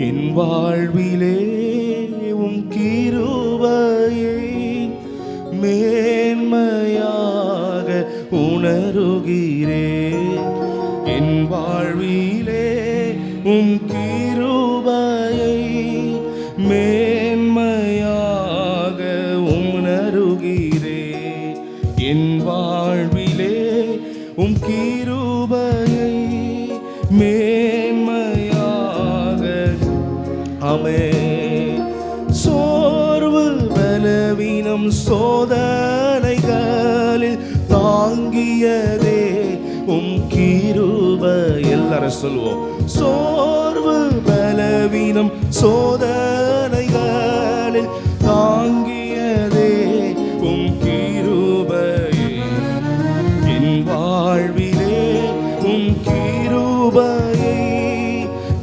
என் வாழ்விலே உம் கிருபையை மேன்மையாக உணருகிறேன். என் வாழ்விலே உம் கிருபையை மேன்மையாக உணருகிறேன். என் வாழ்விலே உம் கிருபையை மேன்மையாக. ஆமென். சோர்வு பலவீனம் சோதனைகளில் தாங்கியதே உம் கிருபை. எல்லாரும் சொல்லுவோம். சோர்வு பலவீனம் சோதனைகளில் தாங்கியதே உம் கிருபை. என் வாழ்விலே உம் கிருபையை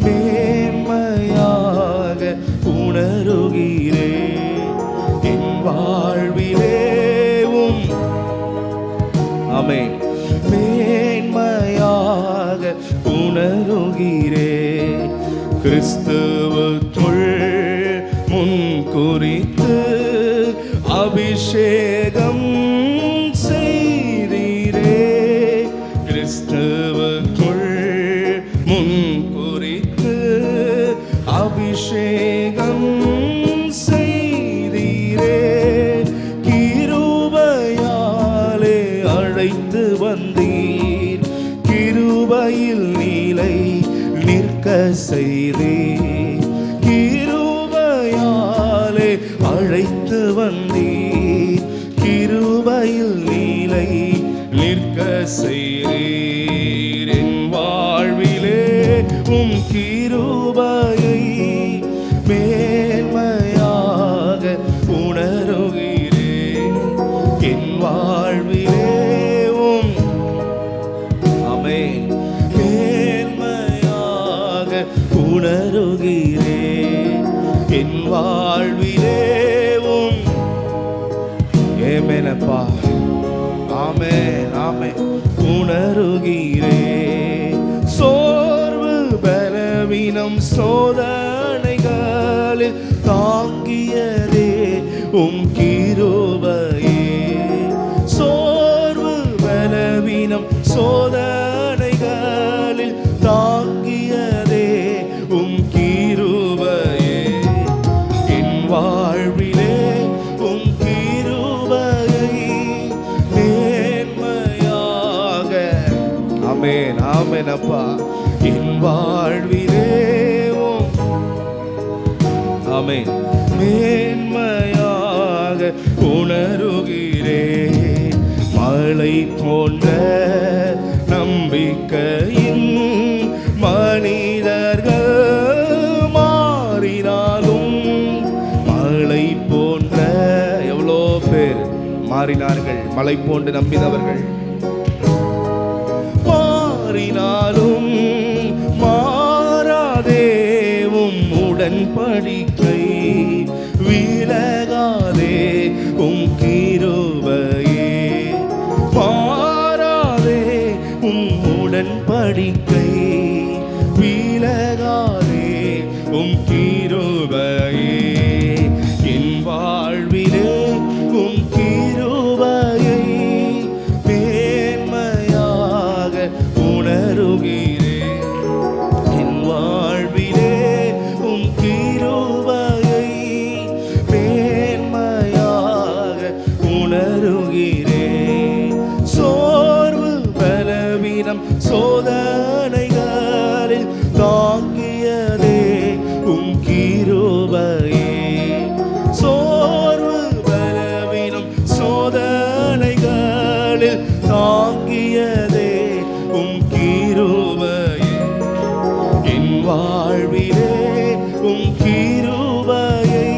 மேன்மையாக உணருகிறேன். என் வாழ்விலே உம் ஆமென் மேன்மையாக உணருகிறேன். கிறிஸ்துவுக்குள் முன் குறித்து அபிஷேகம் செய்தீரே. கிறிஸ்துவுக்குள் முன் குறித்து அபிஷேகம் செய்தீரே. கிருபையாலே அழைத்து வந்தீர். கிருபையில் நீலை நிற்க செய்தீர். கிருபையாலே அழைத்து வந்தீர். கிருபையில் நீலை நிற்க செய்தீர். என் வாழ்விலே உம் கிருபையை மேன்மையாக உணருகிறேன். என் வாழ்விலே உம் ஆமென் மேன்மையாக உணருகிறேன். என் வாழ்விலே உம் ஏமேனப்பா ஆமென் ஆமென் உணருகிறேன். சோர்வு பலவீனம் சோதனைகளில் தாங்கியதே உம் கிருபையே. சோர்வு பலவீனம் சோதனைகளில் தாங்கியதே உம் கிருபையே. என் வாழ்விலே உம் கிருபையை மேன்மையாக ஆமென் ஆமென் அப்பா. என் வாழ்விலே உம் ஆமென் மேன்மையாக உணருகிறேன். மழை போன்ற நம்பிக்கையின் மனிதர்கள் மாறினாலும் மழை போன்ற எவ்வளோ பேர் மாறினார்கள். மழை போன்று நம்பினவர்கள் மாறினாலும் மாறாதேவும் உடன்படிக்கை விலகாதே உம் கிருபையே. மாறாதே உம் உடன்படிக்கை விலகாதே உம் கிருபையே. என் வாழ்விலே உம் கிருபையை மேன்மையாக உணருகிறேன். என் வாழ்விலே உம் கிருபையை மேன்மையாக உணருகிறேன். சோர்வு பலவீனம் சோதனைகளில் தாங்கியதே உம் கிருபையே. சோர்வு பலவீனம் சோதனைகளில் தாங்கியதே உம் கிருபையே. என் வாழ்விலே உம் கிருபையை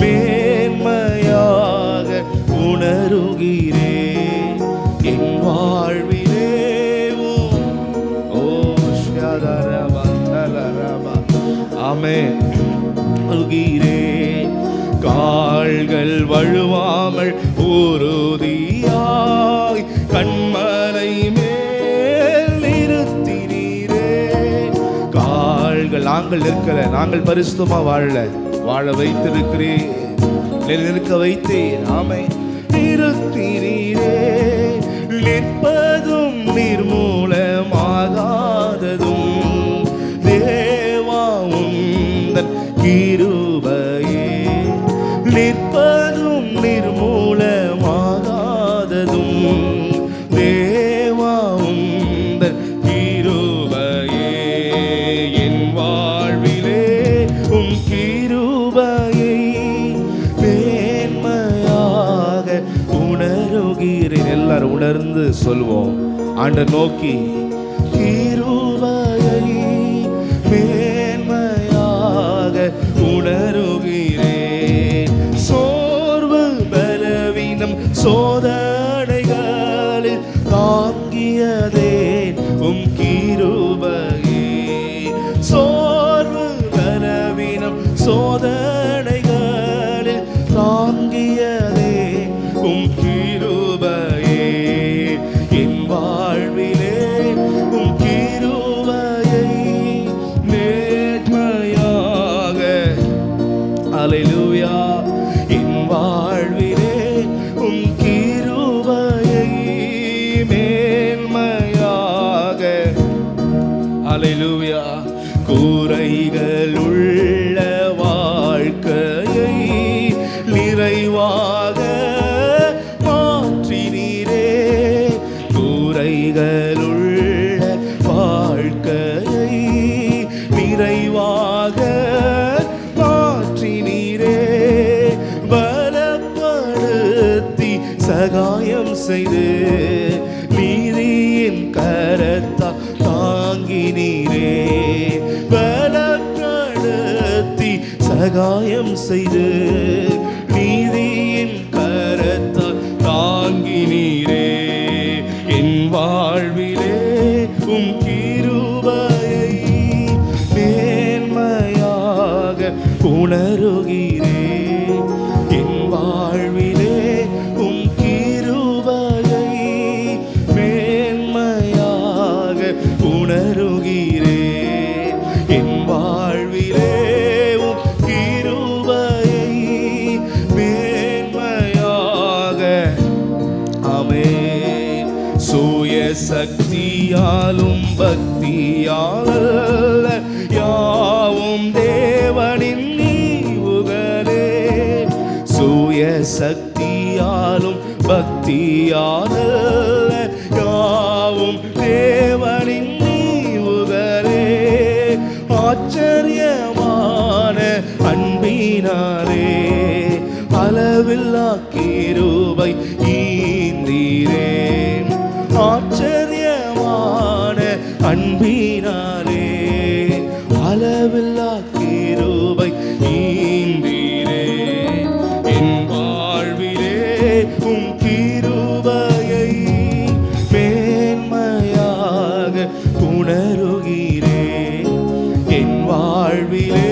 மேன்மையாக உணருகிறேன். என் வாழ்விலே ஆமென் உணருகிறேன். கால்கள் வழுவாமல் உறுதியாய் கண்மலை மேல் நிறுத்தினீரே. கால்கள் நாங்கள் நிற்கல, நாங்கள் பரிசுத்தமா வாழ வைத்திருக்கிறேன், நிற்க வைத்தேன். ஆமை நிறுத்தினீரே, நிற்பதும் நிர்மூலமாகாததும் தேவா உந்தன் கிருபையே, நிற்பதும் நிர்மூலமாகாததும் தேவா உந்தன் கிருபையே. என் வாழ்விலே உம் கிருபையை மேன்மையாக உணருகிறேன். எல்லாரும் உணர்ந்து சொல்வோம், ஆண்டவர் நோக்கி கிருபையை மேன்மையாக உணருகிறேன். சோர்வு பலவீனம் சோதனைகளில் தாங்கியதே உம் கிருபையே. சோர்வு பலவீனம் சோதனைகளில் தாங்கியதே உம் கிருபையே. என் வாழ்விலே உம் கிருபையை நேர்மையாக, அல்லேலூயா, என் வாழ்விலே உம் கிருபையை மேன்மையாக, அல்லேலூயா, குறைகளுள்ள வாழ்க்கையை நிறைவாக மாற்றினீரே. குறைகளுள்ள வாழ்க்கையை நிறைவாக மாற்றினீரே. பலப்படுத்தி சகாயம் செய்து நீதியின் கரத்தா தாங்கினீரே. பலப்படுத்தி சகாயம் செய்து நீதியின் கரத்தா தாங்கினீரே. என் வாழ்விலே உம் கிருபையை மேன்மையாக உணருகிறேன். என் வாழ்விலே உம் கிருபையை மேன்மையாக உணருகிறேன். என் வாழ்விலே உம் கிருபையை மேன்மையாக, ஆமென். சுய சக்தியாலும் பக்தியால் யாவும் தேவனின் ஈவுகளே. சுய சக்தியாலும் பக்தியால் யாவும் தேவனின் ஈவுகளே. ஆச்சரியமான அன்பினாலே அளவில்லா கிருபை ஈந்தீரே. ஆச்சரியமான அன்பினாலே அளவில்லா கிருபை ஈந்தீரே. என் வாழ்விலே உம் கிருபையை மேன்மையாக உணருகிறேன். என் வாழ்விலே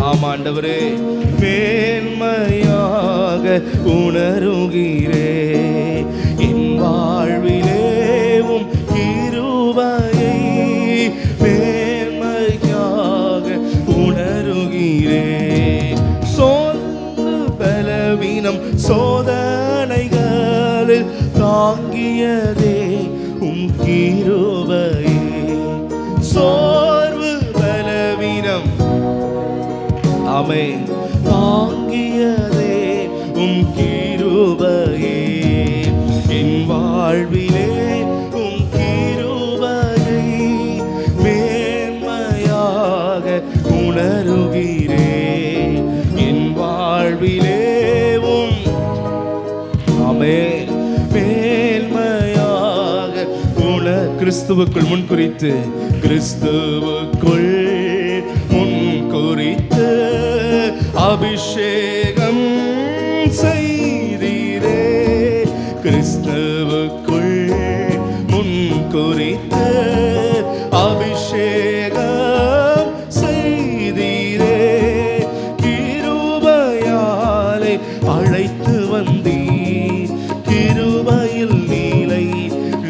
ஆமாண்டவரே மேன்மையாக உணருகிறேன். என் வாழ்விலே உம் கிருபையை மேன்மையாக உணருகிறேன். சோர்ந்து பலவீனம் சோதனைகளில் தாங்கியதே உம் கிருபையே. சோர்வு பலவீனம், ஆமென், தாங்கியதே உம் கிருபையே. என் வாழ்விலே உம் கிருபையை மேன்மையாக உணருகிறேன். என் வாழ்விலே ஆமென் மேன்மையாக கிறிஸ்துவுக்குள் முன்குறித்து, கிறிஸ்துவுக்குள் முன்குறித்து அபிஷேகம் செய்தீரே. கிறிஸ்துவுக்குள் முன்குறித்து அபிஷேகம் செய்தீரே. கிருபையாலே அழைத்து வந்தீர், கிருபையில் நீலை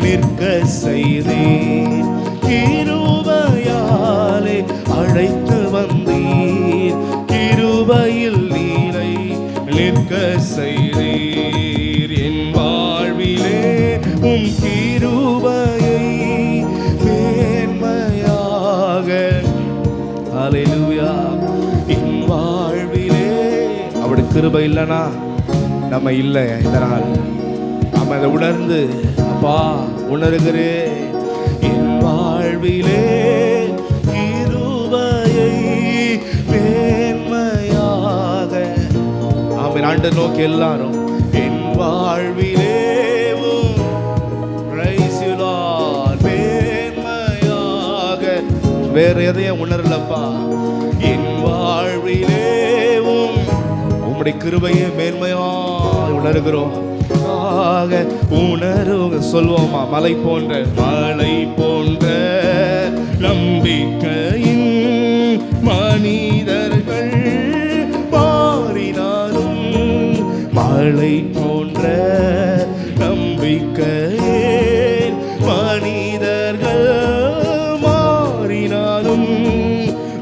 நிற்க செய்தீர். கிருபையால் அழைத்து வந்தீர், கிருபையில் நீரை நிற்க செய்தீர். என் வாழ்விலே உம் கிருபையை மேன்மையாக, ஹல்லேலூயா, என் வாழ்விலே. அவருடைய கிருபை இல்லைனா நம்ம இல்லை. இந்த நாள் நம்ம அதை உணர்ந்து, அப்பா உணர்கிறேன், என் வாழ்விலே கிருபையை மேன்மையாக. ஆமென். ஆண்டவரை நோக்கி எல்லாரும், என் வாழ்விலே மேன்மையாக. வேற எதையும் உணரலப்பா, என் வாழ்விலே உம்முடைய கிருபையை மேன்மையாக உணர்கிறோம். உணர்வு சொல்வோமா, மலை போன்ற நம்பிக்கையின் மனிதர்கள் மாறினாலும், மலை போன்ற நம்பிக்கையின் மனிதர்கள் மாறினாலும்,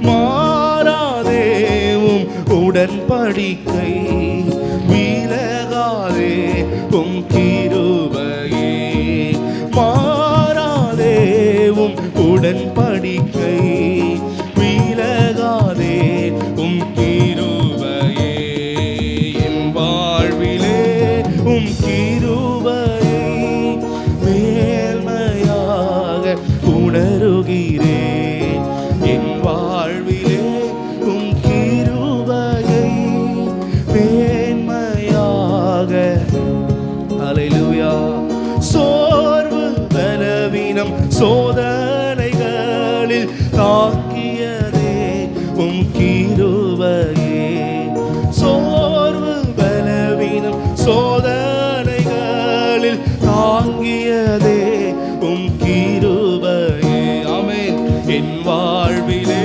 மாறாதேவும் உடன்படிக்கை விலகாதே உம் கிருபையே, மாறாதேவும் உடன்படிக்கை விலகாதே உம் கிருபையே. என் வாழ்விலே உம் கிருபையை மேன்மையாக உணருகிறேன். என் வாழ்விலே உம் கிருபையை மேன்மையாக. ஹல்லேலூயா. சோர்வு பலவீனம் சோதனைகளில் தாக்கியதே உம் கிருபையே, சோர்வு பலவீனம் சோதனைகளில் தாங்கியதே உம் கிருபையே. ஆமென். என் வாழ்விலே